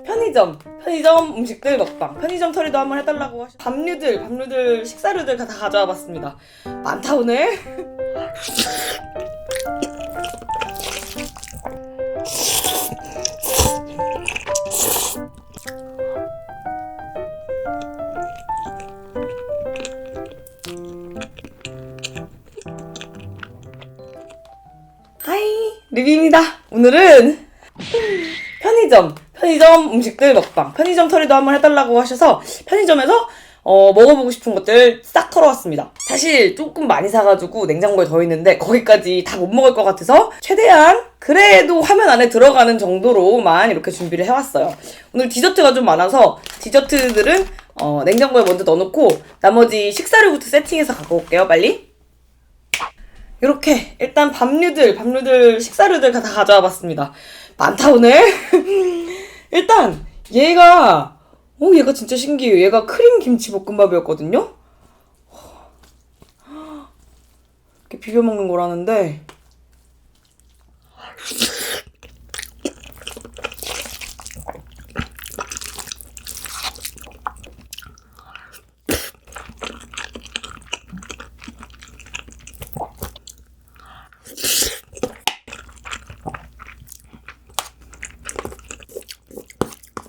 편의점 음식들 먹방, 편의점 털이도 한번 해달라고 하셔. 밥류들, 식사류들 다 가져와 봤습니다. 많다 오늘. 하이, 리비입니다. 오늘은 편의점 음식들 먹방, 편의점 털이도 한번 해달라고 하셔서 편의점에서 먹어보고 싶은 것들 싹 털어왔습니다. 사실 조금 많이 사가지고 냉장고에 더 있는데 거기까지 다 못 먹을 것 같아서 최대한 그래도 화면 안에 들어가는 정도로만 이렇게 준비를 해왔어요. 오늘 디저트가 좀 많아서 디저트들은 냉장고에 먼저 넣어놓고 나머지 식사류부터 세팅해서 갖고 올게요. 빨리. 이렇게 일단 밥류들, 식사류들 다 가져와 봤습니다. 많다 오늘. 일단 얘가 진짜 신기해요. 얘가 크림 김치 볶음밥이었거든요. 이렇게 비벼 먹는 거라는데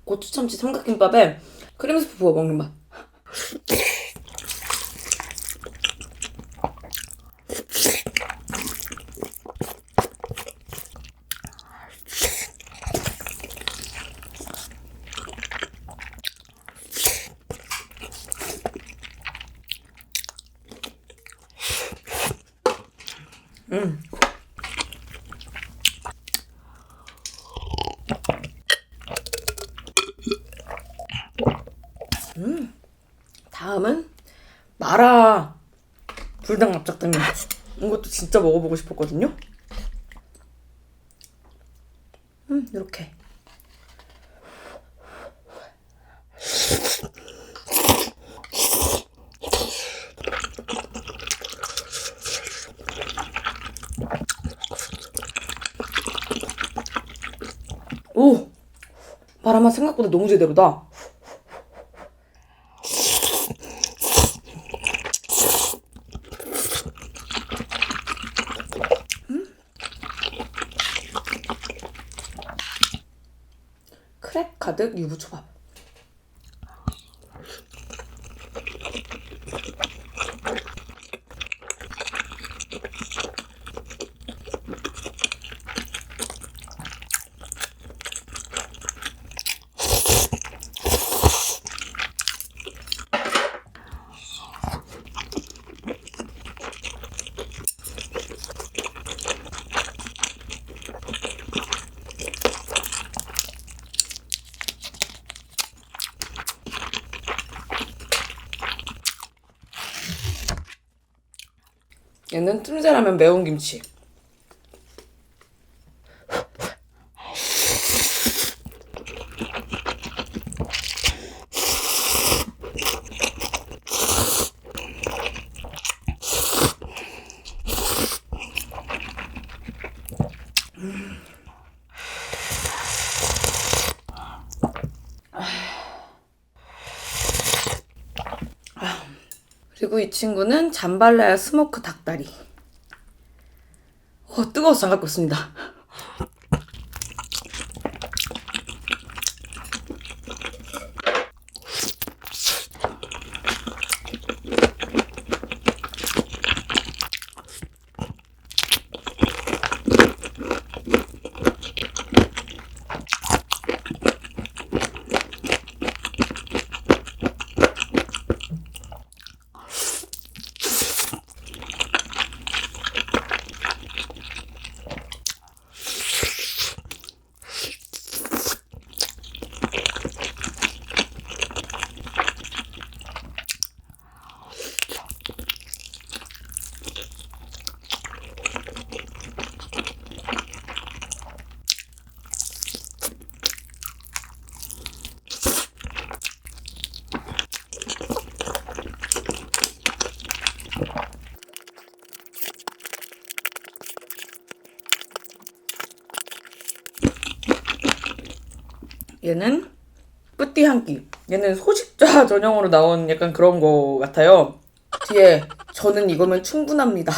고추참치 삼각김밥에 크림스프 부어 먹는 맛. 다음은 마라 불닭 납작당면. 이것도 진짜 먹어보고 싶었거든요. 이렇게. 오! 마라 맛 생각보다 너무 제대로다. 크랩 가득 유부초밥. 얘는 틈새라면 매운 김치. 그리고 이 친구는 잠발라야 스모크 닭다리. 뜨거워서 장갑 꼈습니다. 얘는 뿌띠 한 끼. 얘는 소식자 전용으로 나온 약간 그런 거 같아요. 뒤에 저는 이거면 충분합니다.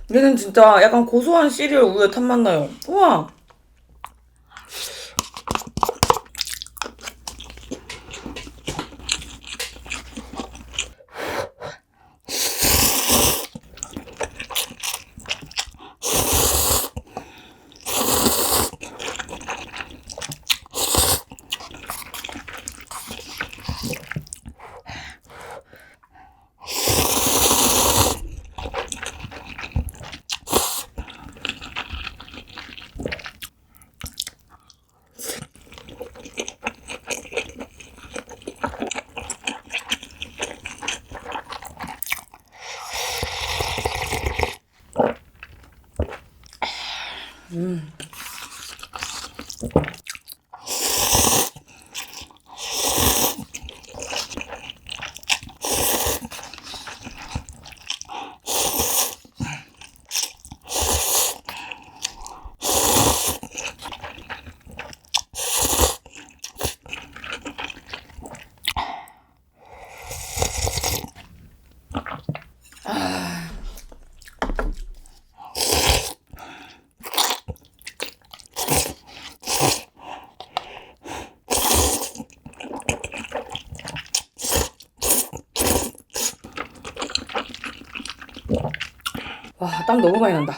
얘는 진짜 약간 고소한 시리얼 우유에 탄맛 나요. 우와. 와, 땀 너무 많이 난다.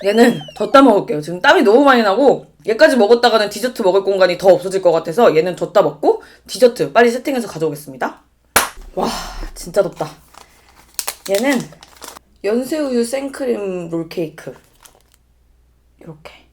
얘는 졌다 먹을게요. 지금 땀이 너무 많이 나고 얘까지 먹었다가는 디저트 먹을 공간이 더 없어질 것 같아서 얘는 졌다 먹고 디저트 빨리 세팅해서 가져오겠습니다. 와, 진짜 덥다. 얘는 연새우유 생크림 롤케이크. 이렇게.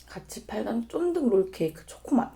같이 팔던 쫀득 롤케이크 초코맛.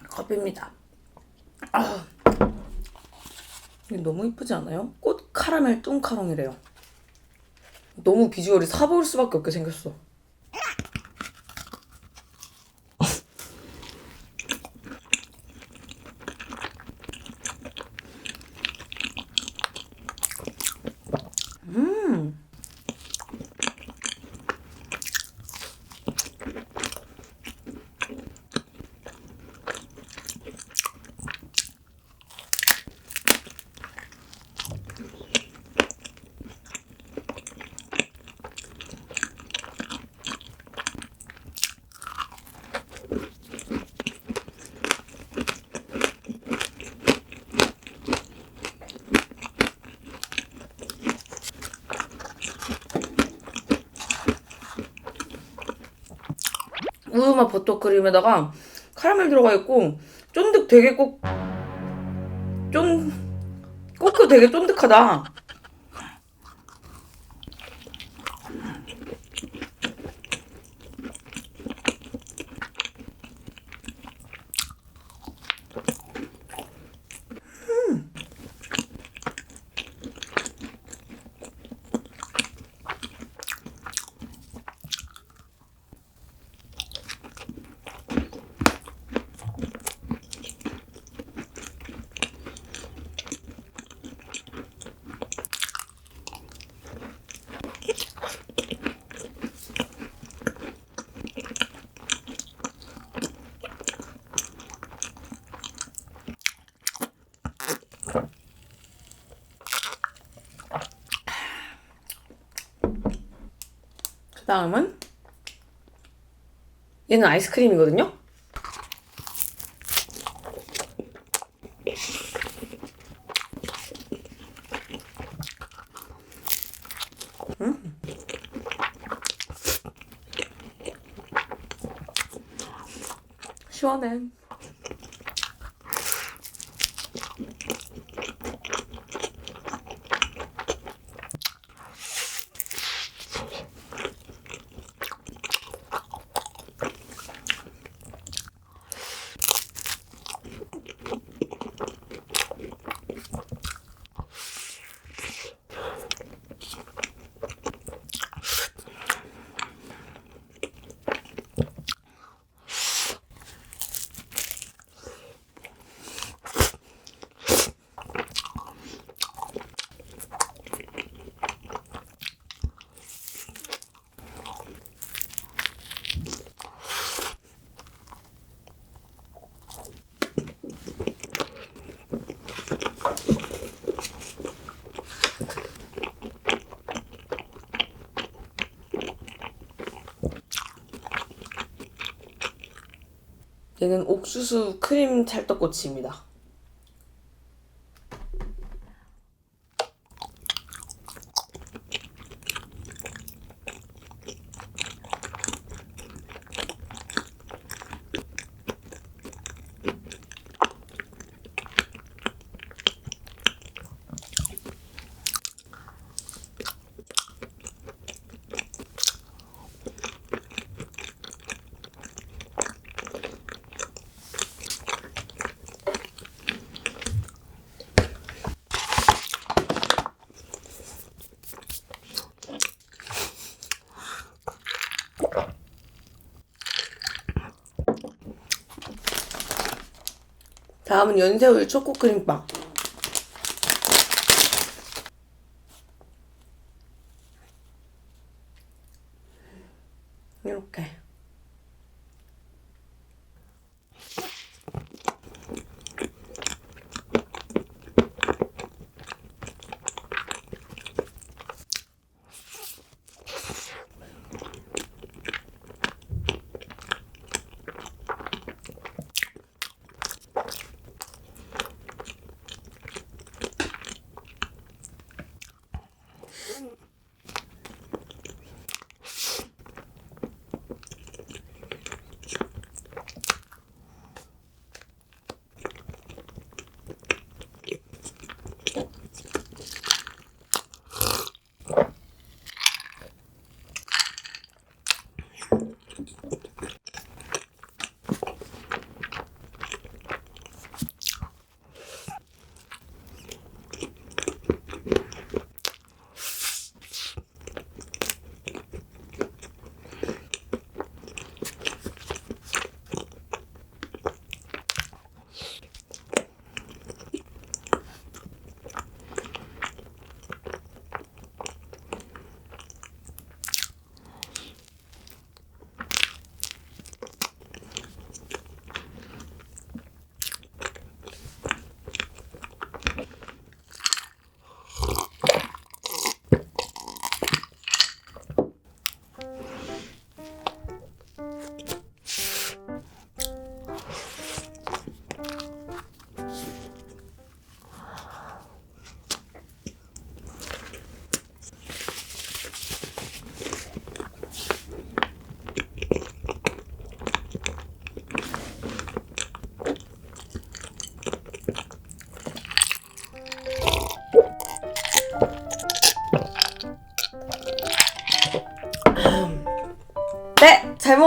컵입니다. 아, 이게 너무 이쁘지 않아요? 꽃 카라멜 뚱카롱이래요. 너무 비주얼이 사보일 수밖에 없게 생겼어. 우유맛 버터크림에다가 카라멜 들어가 있고 쫀득 되게 꼬크 되게 쫀득하다. 그 다음은 얘는 아이스크림이거든요. 시원해. 얘는 옥수수 크림 찰떡꼬치입니다. 다음은 연세우유 초코크림빵. 이렇게.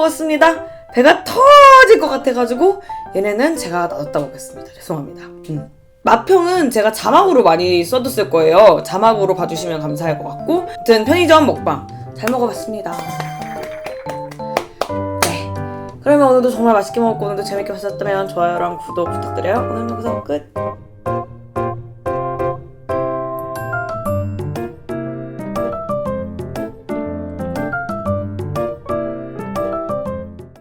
먹었습니다. 배가 터질 것 같아가지고 얘네는 제가 놔뒀다 먹겠습니다. 죄송합니다. 맛평은 제가 자막으로 많이 써뒀을 거예요. 자막으로 봐주시면 감사할 것 같고, 아무튼 편의점 먹방 잘 먹어봤습니다. 네, 그러면 오늘도 정말 맛있게 먹었고 오늘도 재밌게 봤었다면 좋아요랑 구독 부탁드려요. 오늘 여기서 끝.